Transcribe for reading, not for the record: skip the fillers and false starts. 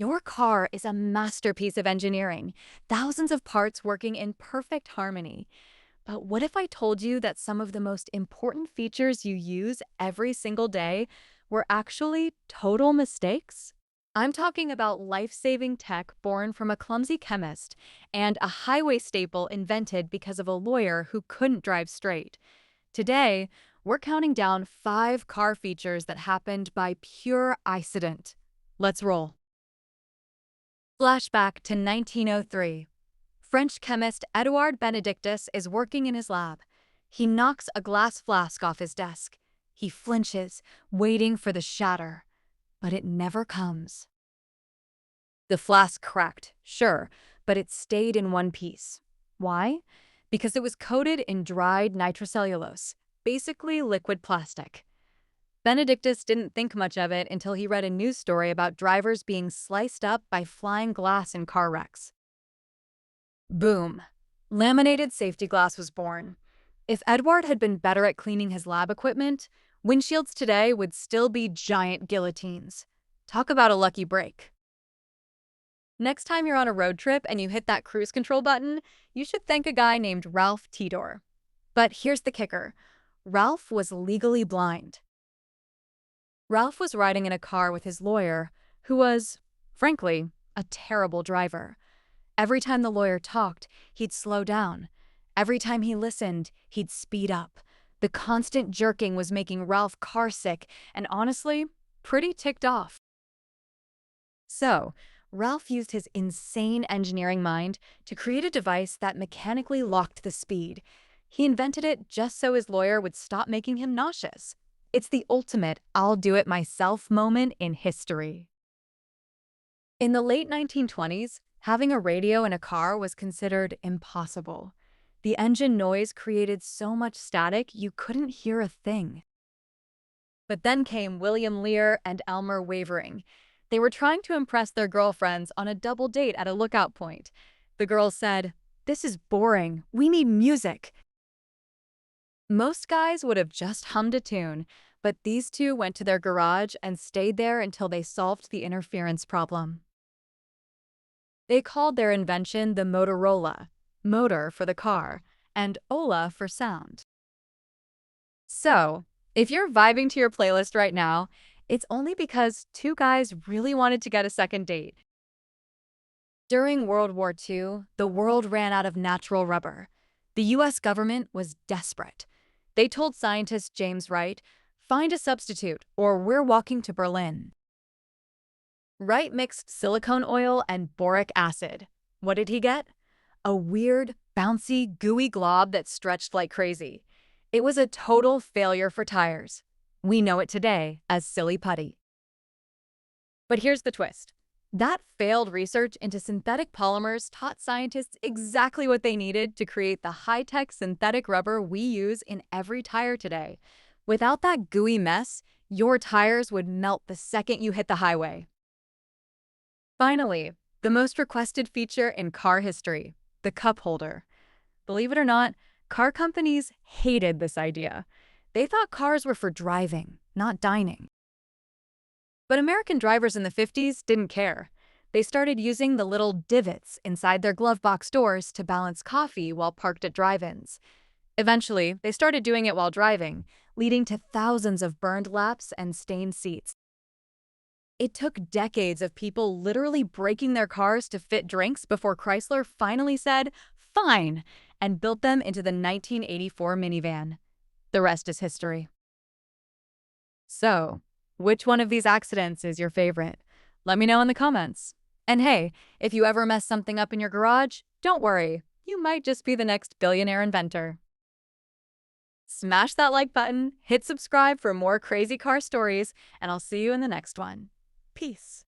Your car is a masterpiece of engineering, thousands of parts working in perfect harmony. But what if I told you that some of the most important features you use every single day were actually total mistakes? I'm talking about life-saving tech born from a clumsy chemist and a highway staple invented because of a lawyer who couldn't drive straight. Today, we're counting down 5 car features that happened by pure accident. Let's roll. Flashback to 1903. French chemist Edouard Benedictus is working in his lab. He knocks a glass flask off his desk. He flinches, waiting for the shatter, but it never comes. The flask cracked, sure, but it stayed in one piece. Why? Because it was coated in dried nitrocellulose, basically liquid plastic. Benedictus didn't think much of it until he read a news story about drivers being sliced up by flying glass in car wrecks. Boom. Laminated safety glass was born. If Edward had been better at cleaning his lab equipment, windshields today would still be giant guillotines. Talk about a lucky break. Next time you're on a road trip and you hit that cruise control button, you should thank a guy named Ralph Tidor. But here's the kicker. Ralph was legally blind. Ralph was riding in a car with his lawyer, who was, frankly, a terrible driver. Every time the lawyer talked, he'd slow down. Every time he listened, he'd speed up. The constant jerking was making Ralph carsick and honestly, pretty ticked off. So, Ralph used his insane engineering mind to create a device that mechanically locked the speed. He invented it just so his lawyer would stop making him nauseous. It's the ultimate I'll do it myself moment in history. In the late 1920s, having a radio in a car was considered impossible. The engine noise created so much static you couldn't hear a thing. But then came William Lear and Elmer Wavering. They were trying to impress their girlfriends on a double date at a lookout point. The girls said, "This is boring. We need music." Most guys would have just hummed a tune, but these two went to their garage and stayed there until they solved the interference problem. They called their invention the Motorola, motor for the car, and Ola for sound. So, if you're vibing to your playlist right now, it's only because two guys really wanted to get a second date. During World War II, the world ran out of natural rubber. The US government was desperate. They told scientist James Wright, "Find a substitute, or we're walking to Berlin." Wright mixed silicone oil and boric acid. What did he get? A weird, bouncy, gooey glob that stretched like crazy. It was a total failure for tires. We know it today as silly putty. But here's the twist. That failed research into synthetic polymers taught scientists exactly what they needed to create the high-tech synthetic rubber we use in every tire today. Without that gooey mess, your tires would melt the second you hit the highway. Finally, the most requested feature in car history, the cup holder. Believe it or not, car companies hated this idea. They thought cars were for driving, not dining. But American drivers in the 50s didn't care. They started using the little divots inside their glove box doors to balance coffee while parked at drive-ins. Eventually, they started doing it while driving, leading to thousands of burned laps and stained seats. It took decades of people literally breaking their cars to fit drinks before Chrysler finally said, "Fine," and built them into the 1984 minivan. The rest is history. So, which one of these accidents is your favorite? Let me know in the comments. And hey, if you ever mess something up in your garage, don't worry, you might just be the next billionaire inventor. Smash that like button, hit subscribe for more crazy car stories, and I'll see you in the next one. Peace.